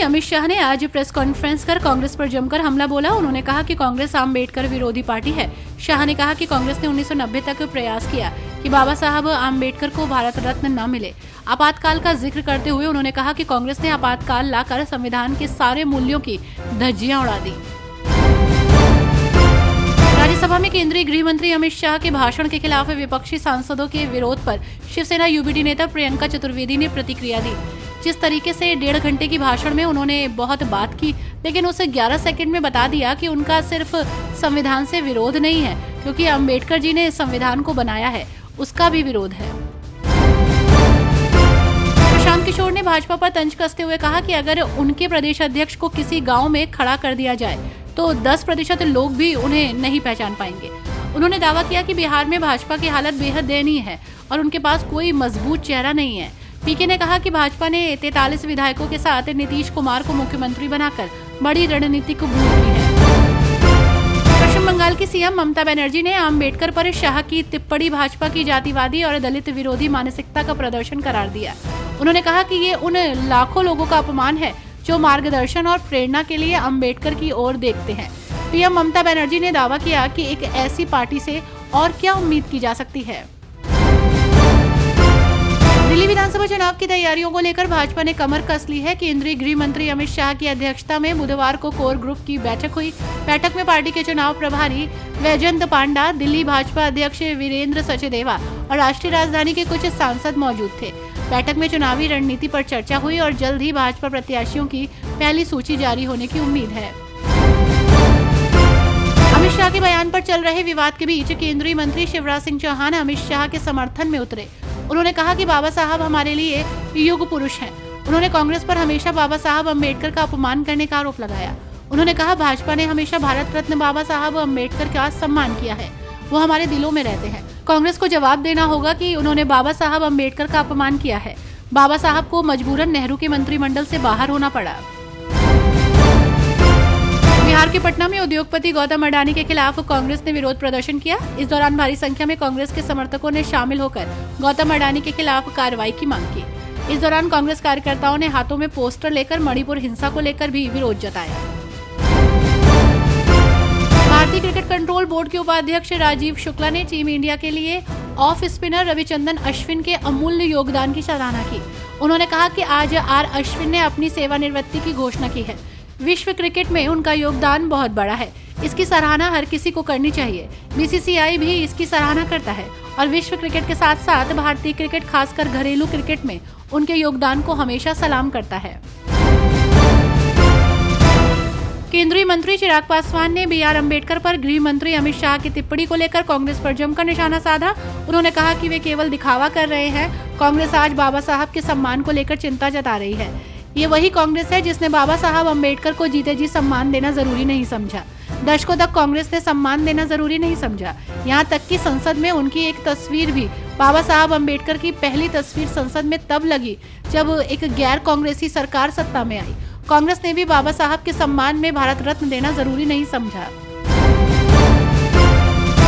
अमित शाह ने आज press conference कर कांग्रेस पर जमकर हमला बोला। उन्होंने कहा कि कांग्रेस आम्बेडकर विरोधी पार्टी है। शाह ने कहा कि कांग्रेस ने 1990 तक प्रयास किया कि बाबा साहब आम्बेडकर को भारत रत्न न मिले। आपातकाल का जिक्र करते हुए उन्होंने कहा कि कांग्रेस ने आपातकाल लाकर संविधान के सारे मूल्यों की धज्जियां उड़ा दी। राज्यसभा में केंद्रीय गृह मंत्री अमित शाह के भाषण के खिलाफ विपक्षी सांसदों के विरोध पर शिवसेना यूबीडी नेता प्रियंका चतुर्वेदी ने प्रतिक्रिया दी। जिस तरीके से 1.5 घंटे की भाषण में उन्होंने बहुत बात की, लेकिन उसे 11 सेकंड में बता दिया कि उनका सिर्फ संविधान से विरोध नहीं है, क्योंकि अम्बेडकर जी ने संविधान को बनाया है, उसका भी विरोध है। प्रशांत किशोर ने भाजपा पर तंज कसते हुए कहा कि अगर उनके प्रदेश अध्यक्ष को किसी गांव में खड़ा कर दिया जाए तो 10% लोग भी उन्हें नहीं पहचान पाएंगे। उन्होंने दावा किया कि बिहार में भाजपा की हालत बेहद दयनीय है और उनके पास कोई मजबूत चेहरा नहीं है। पीके ने कहा कि भाजपा ने 43 विधायकों के साथ नीतीश कुमार को मुख्यमंत्री बनाकर बड़ी रणनीति को भूल की है। पश्चिम बंगाल की सीएम ममता बनर्जी ने अम्बेडकर पर शाह की टिप्पणी भाजपा की जातिवादी और दलित विरोधी मानसिकता का प्रदर्शन करार दिया। उन्होंने कहा कि ये उन लाखों लोगों का अपमान है जो मार्गदर्शन और प्रेरणा के लिए अम्बेडकर की ओर देखते हैं। पीएम ममता बनर्जी ने दावा किया कि एक ऐसी पार्टी से और क्या उम्मीद की जा सकती है। दिल्ली विधानसभा चुनाव की तैयारियों को लेकर भाजपा ने कमर कस ली है। केंद्रीय गृह मंत्री अमित शाह की अध्यक्षता में बुधवार को कोर ग्रुप की बैठक हुई। बैठक में पार्टी के चुनाव प्रभारी वैजयंत पांडा, दिल्ली भाजपा अध्यक्ष वीरेंद्र सचदेवा और राष्ट्रीय राजधानी के कुछ सांसद मौजूद थे। बैठक में चुनावी रणनीति पर चर्चा हुई और जल्द ही भाजपा प्रत्याशियों की पहली सूची जारी होने की उम्मीद है। अमित शाह के बयान पर चल रहे विवाद के बीच केंद्रीय मंत्री शिवराज सिंह चौहान अमित शाह के समर्थन में उतरे। उन्होंने कहा कि बाबा साहब हमारे लिए युग पुरुष हैं। उन्होंने कांग्रेस पर हमेशा बाबा साहब अम्बेडकर का अपमान करने का आरोप लगाया। उन्होंने कहा, भाजपा ने हमेशा भारत रत्न बाबा साहब अम्बेडकर का सम्मान किया है, वो हमारे दिलों में रहते हैं। कांग्रेस को जवाब देना होगा कि उन्होंने बाबा साहब अम्बेडकर का अपमान किया है। बाबा साहब को मजबूरन नेहरू के मंत्रिमंडल से बाहर होना पड़ा। बिहार के पटना में उद्योगपति गौतम अडानी के खिलाफ कांग्रेस ने विरोध प्रदर्शन किया। इस दौरान भारी संख्या में कांग्रेस के समर्थकों ने शामिल होकर गौतम अडानी के खिलाफ कार्रवाई की मांग की। इस दौरान कांग्रेस कार्यकर्ताओं ने हाथों में पोस्टर लेकर मणिपुर हिंसा को लेकर भी विरोध जताया। भारतीय क्रिकेट कंट्रोल बोर्ड के उपाध्यक्ष राजीव शुक्ला ने टीम इंडिया के लिए ऑफ स्पिनर रविचंद्रन अश्विन के अमूल्य योगदान की सराहना की। उन्होंने कहा कि आज आर अश्विन ने अपनी सेवानिवृत्ति की घोषणा की है। विश्व क्रिकेट में उनका योगदान बहुत बड़ा है, इसकी सराहना हर किसी को करनी चाहिए। बीसीसीआई भी इसकी सराहना करता है और विश्व क्रिकेट के साथ साथ भारतीय क्रिकेट, खासकर घरेलू क्रिकेट में उनके योगदान को हमेशा सलाम करता है। केंद्रीय मंत्री चिराग पासवान ने बी.आर. अम्बेडकर पर गृह मंत्री अमित शाह की टिप्पणी को लेकर कांग्रेस पर जमकर निशाना साधा। उन्होंने कहा कि वे केवल दिखावा कर रहे हैं। कांग्रेस आज बाबा साहब के सम्मान को लेकर चिंता जता रही है। ये वही कांग्रेस है जिसने बाबा साहब अम्बेडकर को जीते जी सम्मान देना जरूरी नहीं समझा। दशकों तक कांग्रेस ने सम्मान देना जरूरी नहीं समझा। यहाँ तक कि संसद में उनकी एक तस्वीर भी, बाबा साहब अम्बेडकर की पहली तस्वीर संसद में तब लगी जब एक गैर कांग्रेसी सरकार सत्ता में आई। कांग्रेस ने भी बाबा साहब के सम्मान में भारत रत्न देना जरूरी नहीं समझा।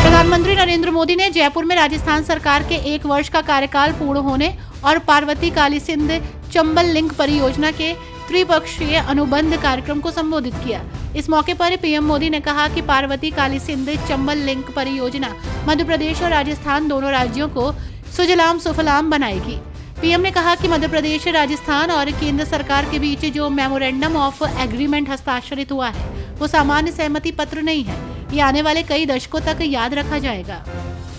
प्रधानमंत्री नरेंद्र मोदी ने जयपुर में राजस्थान सरकार के 1 वर्ष का कार्यकाल पूर्ण होने और पार्वती काली सिंध चंबल लिंक परियोजना के त्रिपक्षीय अनुबंध कार्यक्रम को संबोधित किया। इस मौके पर पीएम मोदी ने कहा कि पार्वती काली सिंध चंबल लिंक परियोजना मध्य प्रदेश और राजस्थान दोनों राज्यों को सुजलाम सुफलाम बनाएगी। पीएम ने कहा कि मध्य प्रदेश, राजस्थान और केंद्र सरकार के बीच जो मेमोरेंडम ऑफ एग्रीमेंट हस्ताक्षरित हुआ है वो सामान्य सहमति पत्र नहीं है। ये आने वाले कई दशकों तक याद रखा जाएगा।